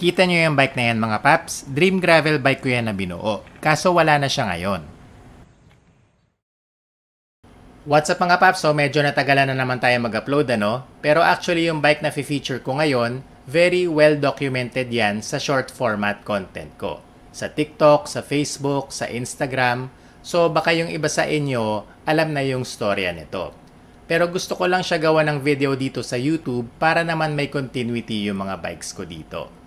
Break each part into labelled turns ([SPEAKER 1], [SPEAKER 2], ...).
[SPEAKER 1] Kita nyo yung bike na yan mga paps? Dream gravel bike ko yan na binuo. Kaso wala na siya ngayon. What's up mga paps? So medyo natagalan na naman tayo mag-upload ano? Pero actually yung bike na fi-feature ko ngayon, very well documented yan sa short format content ko. Sa TikTok, sa Facebook, sa Instagram. So baka yung iba sa inyo, alam na yung storya nito. Pero gusto ko lang siya gawa ng video dito sa YouTube para naman may continuity yung mga bikes ko dito.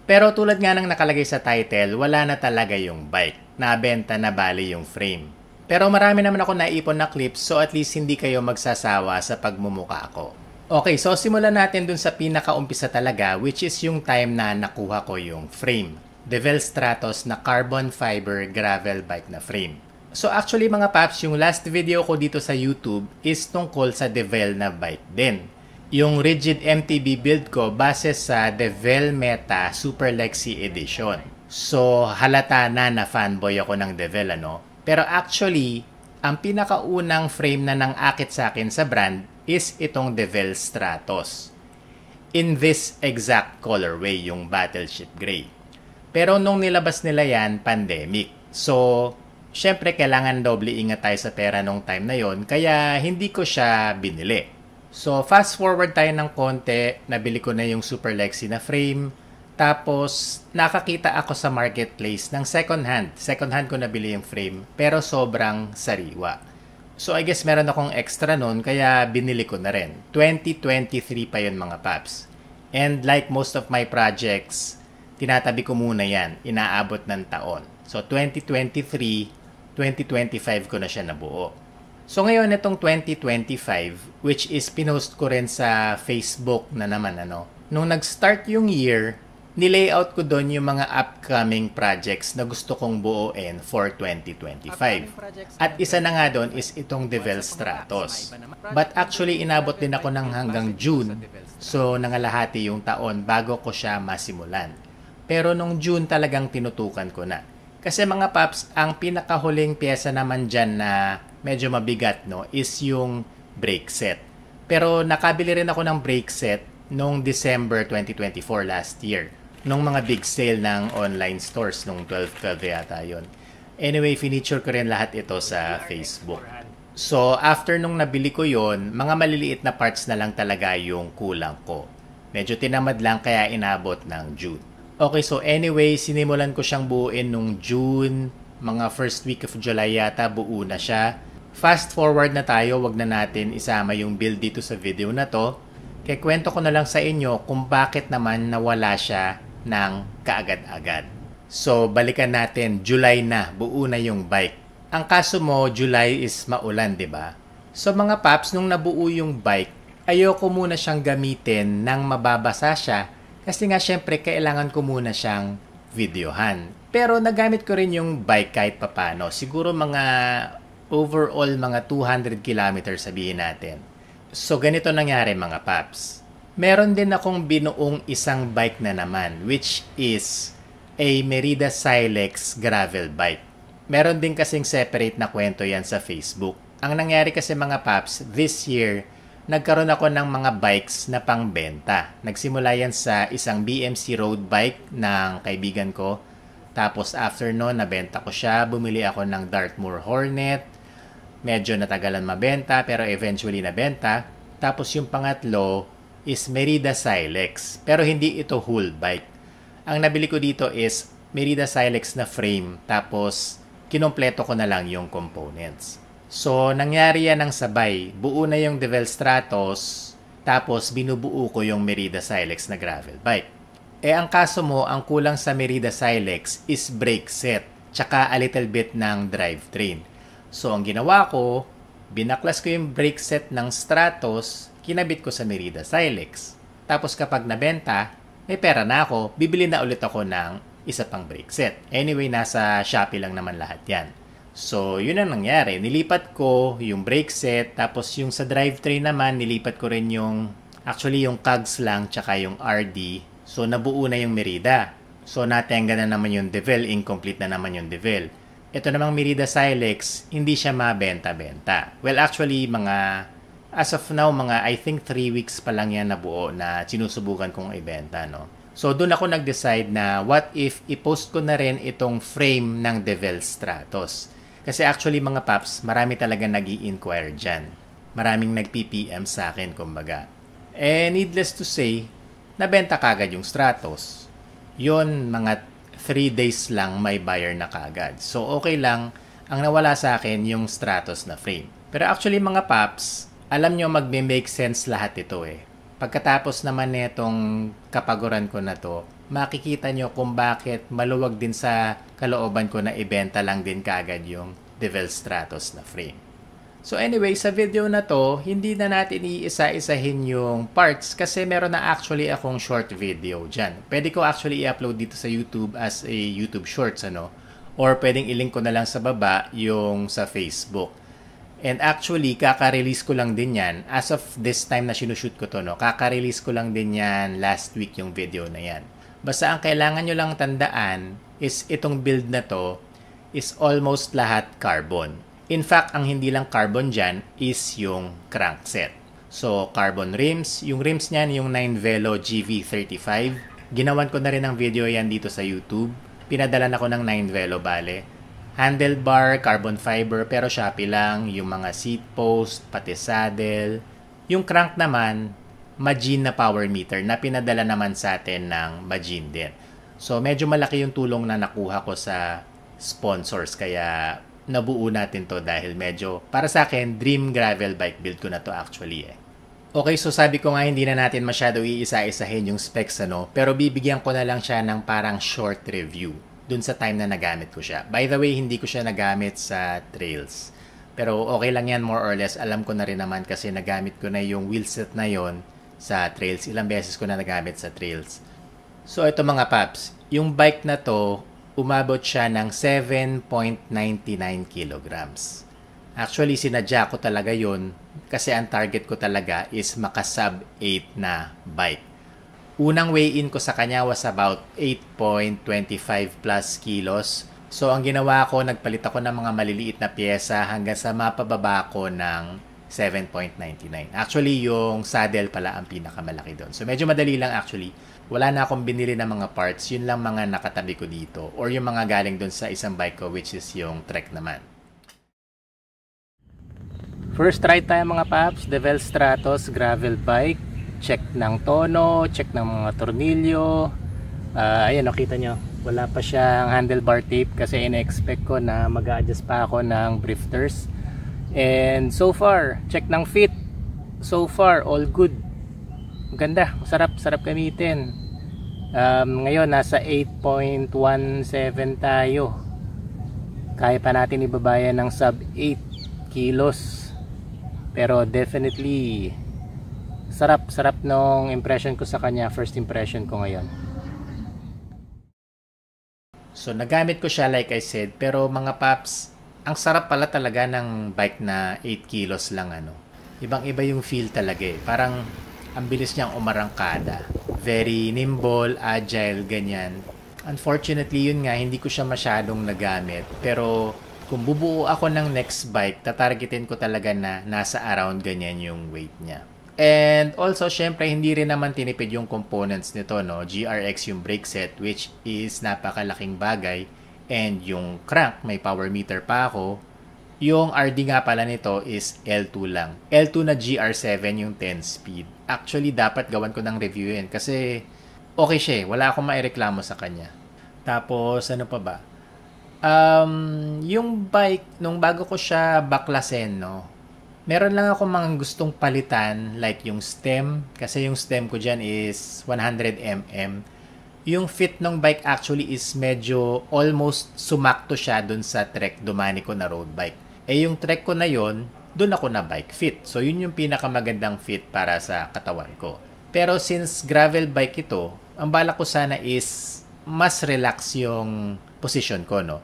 [SPEAKER 1] Pero tulad nga ng nakalagay sa title, wala na talaga yung bike. Nabenta na bali yung frame. Pero marami naman ako naipon na clips so at least hindi kayo magsasawa sa pagmumuka ko. Okay, so simulan natin dun sa pinakaumpisa talaga which is yung time na nakuha ko yung frame. Devel Stratos na carbon fiber gravel bike na frame. So actually mga paps, yung last video ko dito sa YouTube is tungkol sa Devel na bike din. Yung rigid MTB build ko base sa Devel Meta Super Lexi Edition. So halata na fanboy ako ng Devel ano. Pero actually, ang pinakaunang frame na nang-akit sa akin sa brand is itong Devel Stratos. In this exact colorway, yung Battleship Gray. Pero nung nilabas nila yan, pandemic. So, syempre kailangan doble ingat tayo sa pera nung time na yon, kaya hindi ko siya binili. So, fast forward tayo ng konti, nabili ko na yung Super Lexi na frame. Tapos, nakakita ako sa marketplace ng second hand. Second hand ko nabili yung frame, pero sobrang sariwa. So, I guess meron akong extra nun, kaya binili ko na rin. 2023 pa yun mga paps. And like most of my projects, tinatabi ko muna yan. Inaabot ng taon. So, 2023, 2025 ko na siya nabuo. So ngayon itong 2025, which is pinost ko rin sa Facebook na naman ano. Nung nag-start yung year, nilayout ko doon yung mga upcoming projects na gusto kong buuin for 2025. At isa na nga doon is itong Devel Stratos. But actually inabot din ako ng hanggang June. So nangalahati yung taon bago ko siya masimulan. Pero nung June talagang tinutukan ko na. Kasi mga paps, ang pinakahuling pyesa naman dyan na medyo mabigat no is yung brake set. Pero nakabili rin ako ng brake set noong December 2024 last year. Nung mga big sale ng online stores nung 12/12 yata yon. Anyway, finiture ko rin lahat ito sa Facebook. So after nung nabili ko yon, mga maliliit na parts na lang talaga yung kulang ko. Medyo tinamad lang kaya inabot ng June. Okay, so anyway, sinimulan ko siyang buuin nung June, mga first week of July yata buo na siya. Fast forward na tayo, wag na natin isama yung build dito sa video na to. Kaya kwento ko na lang sa inyo kung bakit naman nawala siya ng kaagad-agad. So, balikan natin, July na, buo na yung bike. Ang kaso mo, July is maulan, di ba? So mga paps, nung nabuo yung bike, ayoko muna siyang gamitin nang mababasa siya. Kasi nga syempre kailangan ko muna siyang videohan. Pero nagamit ko rin yung bike kahit papano. Siguro mga overall mga 200 kilometers sabihin natin. So ganito nangyari mga paps. Meron din akong binuong isang bike na naman which is a Merida Silex gravel bike. Meron din kasing separate na kwento yan sa Facebook. Ang nangyari kasi mga paps, this year nagkaroon ako ng mga bikes na pangbenta. Nagsimula yan sa isang BMC road bike ng kaibigan ko. Tapos after no, nabenta ko siya. Bumili ako ng Dartmoor Hornet. Medyo natagalan mabenta pero eventually nabenta. Tapos yung pangatlo is Merida Silex. Pero hindi ito whole bike. Ang nabili ko dito is Merida Silex na frame. Tapos kinompleto ko na lang yung components. So, nangyari yan ng sabay. Buo na yung Devel Stratos, tapos binubuo ko yung Merida Silex na gravel bike. Ang kaso mo, ang kulang sa Merida Silex is brake set, tsaka a little bit ng drivetrain. So, ang ginawa ko, binaklas ko yung brake set ng Stratos, kinabit ko sa Merida Silex. Tapos kapag nabenta, may pera na ako, bibili na ulit ako ng isa pang brake set. Anyway, nasa Shopee lang naman lahat yan. So, yun ang nangyari. Nilipat ko yung brake set, tapos yung sa drivetrain naman, nilipat ko rin yung, actually yung cogs lang, tsaka yung RD. So, nabuo na yung Merida. So, natenga na naman yung Devel, incomplete na naman yung Devel. Ito namang Merida Silex, hindi siya mabenta-benta. Well, actually, as of now, I think 3 weeks pa lang yan nabuo na sinusubukan kong ibenta, no? So, doon ako nag-decide na what if i-post ko na rin itong frame ng Devel Stratos. Kasi actually mga paps, marami talaga nag-i-inquire dyan. Maraming nag-PPM sa akin, kumbaga. And needless to say, nabenta kagad yung Stratos. Yun, mga 3 days lang may buyer na kagad. So, okay lang. Ang nawala sa akin yung Stratos na frame. Pero actually mga paps, alam nyo magme-make sense lahat ito eh. Pagkatapos naman netong kapaguran ko na to, makikita nyo kung bakit maluwag din sa kalooban ko na ibenta lang din kagad yung Devel Stratos na frame. So anyway, sa video na to, hindi na natin iisa-isahin yung parts kasi meron na actually akong short video dyan. Pwede ko actually i-upload dito sa YouTube as a YouTube Shorts, ano? Or pwedeng i-link ko na lang sa baba yung sa Facebook. And actually, kaka-release ko lang din yan. As of this time na sinushoot ko to, no? Kaka-release ko lang din yan last week yung video na yan. Basta ang kailangan nyo lang tandaan is itong build na to is almost lahat carbon. In fact, ang hindi lang carbon dyan is yung crankset. So, carbon rims. Yung rims niyan, yung 9Velo GV35. Ginawan ko na rin ng video yan dito sa YouTube. Pinadala na ko ng 9Velo bale. Handlebar, carbon fiber, pero Shopee lang. Yung mga seat post, pati saddle. Yung crank naman, Majin na power meter na pinadala naman sa atin ng Majin din. So, medyo malaki yung tulong na nakuha ko sa sponsors. Kaya, nabuo natin to dahil medyo, para sa akin, dream gravel bike build ko na to actually eh. Okay, so sabi ko nga hindi na natin masyado iisa-isahin yung specs ano, pero bibigyan ko na lang siya ng parang short review dun sa time na nagamit ko siya. By the way, hindi ko siya nagamit sa trails. Pero okay lang yan more or less. Alam ko na rin naman kasi nagamit ko na yung wheelset na yon sa trails. Ilang beses ko na nagamit sa trails. So ito mga paps, yung bike na to, umabot siya ng 7.99 kilograms. Actually, sinadya ko talaga yon kasi ang target ko talaga is maka-sub 8 na bike. Unang weigh-in ko sa kanya was about 8.25 plus kilos. So, ang ginawa ko, nagpalit ako ng mga maliliit na pyesa hanggang sa mapababa ko ng 7.99. Actually, yung saddle pala ang pinakamalaki doon. So, medyo madali lang actually. Wala na akong binili ng mga parts. Yun lang mga nakatabi ko dito. Or yung mga galing doon sa isang bike ko, which is yung Trek naman. First ride tayo mga paps. Devel Stratos gravel bike. Check ng tono, check ng mga tornilyo. Ayan, nakita nyo. Wala pa siyang handlebar tape kasi ina-expect ko na mag-a-adjust pa ako ng drifters. And so far, check ng fit. So far, all good. Ganda, sarap gamitin. Ngayon, nasa 8.17 tayo. Kaya pa natin ibabayan ng sub 8 kilos. Pero definitely sarap nung impression ko sa kanya, first impression ko ngayon. So nagamit ko siya like I said, pero mga paps, ang sarap pala talaga ng bike na 8 kilos lang ano. Ibang-iba yung feel talaga eh. Parang ang bilis niyang umarangkada. Very nimble, agile, ganyan. Unfortunately yun nga, hindi ko siya masyadong nagamit. Pero kung bubuo ako ng next bike, tatargetin ko talaga na nasa around ganyan yung weight niya. And also, syempre, hindi rin naman tinipid yung components nito, no? GRX yung brake set, which is napakalaking bagay. And yung crank, may power meter pa ako. Yung RD nga pala nito is L2 lang. L2 na GR7 yung 10 speed. Actually, dapat gawan ko ng review yun. Kasi, okay siya. Wala akong maireklamo sa kanya. Tapos, ano pa ba? Yung bike, nung bago ko siya baklasin, no? Meron lang ako mga gustong palitan like yung stem kasi yung stem ko dyan is 100mm. Yung fit ng bike actually is medyo almost sumakto siya dun sa Trek Domanico na road bike. Eh yung Trek ko na yon, dun ako na bike fit. So yun yung pinakamagandang fit para sa katawan ko. Pero since gravel bike ito, ang balak ko sana is mas relax yung position ko, no?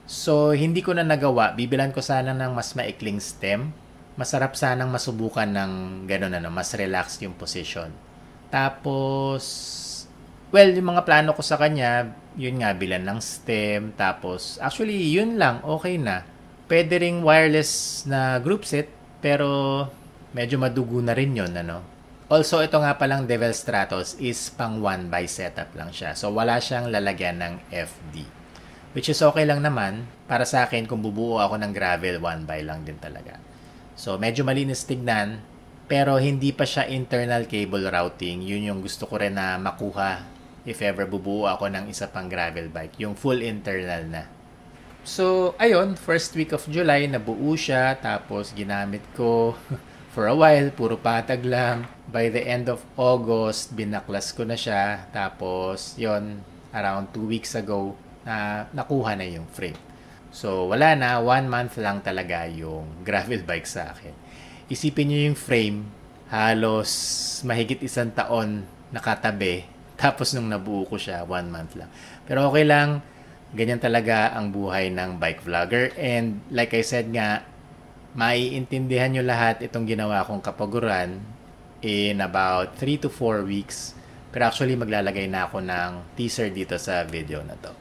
[SPEAKER 1] So hindi ko na nagawa. Bibilan ko sana ng mas maikling stem. Masarap sanang masubukan ng gano'n ano, mas relaxed yung position. Tapos, well, yung mga plano ko sa kanya, yun nga, bilan ng stem. Tapos, actually, yun lang, okay na. Pwede ring wireless na group set, pero medyo madugo na rin yun, ano. Also, ito nga palang Devel Stratos is pang 1x setup lang siya. So, wala siyang lalagyan ng FD. Which is okay lang naman. Para sa akin, kung bubuo ako ng gravel, 1x lang din talaga. So, medyo malinis tignan. Pero hindi pa siya internal cable routing. Yun yung gusto ko rin na makuha if ever bubuo ako ng isa pang gravel bike. Yung full internal na. So, ayun, first week of July, nabuo siya. Tapos, ginamit ko for a while, puro patag lang. By the end of August, binaklas ko na siya. Tapos, yon around 2 weeks ago, nakuha na yung frame. So, wala na. 1 month lang talaga yung gravel bike sa akin. Isipin nyo yung frame, halos mahigit 1 taon nakatabi. Tapos nung nabuo ko siya, 1 month lang. Pero okay lang. Ganyan talaga ang buhay ng bike vlogger. And like I said nga, maiintindihan nyo lahat itong ginawa kong kapaguran in about 3 to 4 weeks. Pero actually maglalagay na ako ng teaser dito sa video na to.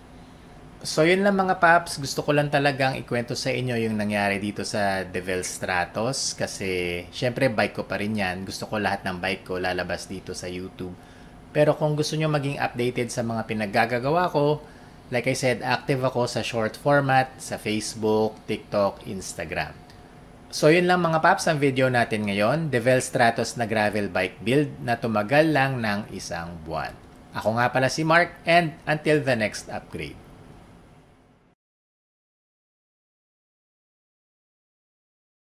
[SPEAKER 1] So yun lang mga paps, gusto ko lang talagang ikwento sa inyo yung nangyari dito sa Devel Stratos. Kasi syempre bike ko pa rin yan. Gusto ko lahat ng bike ko lalabas dito sa YouTube. Pero kung gusto nyo maging updated sa mga pinaggagawa ko, like I said, active ako sa short format, sa Facebook, TikTok, Instagram. So yun lang mga paps ang video natin ngayon. Devel Stratos na gravel bike build na tumagal lang ng 1 buwan. Ako nga pala si Mark and until the next upgrade.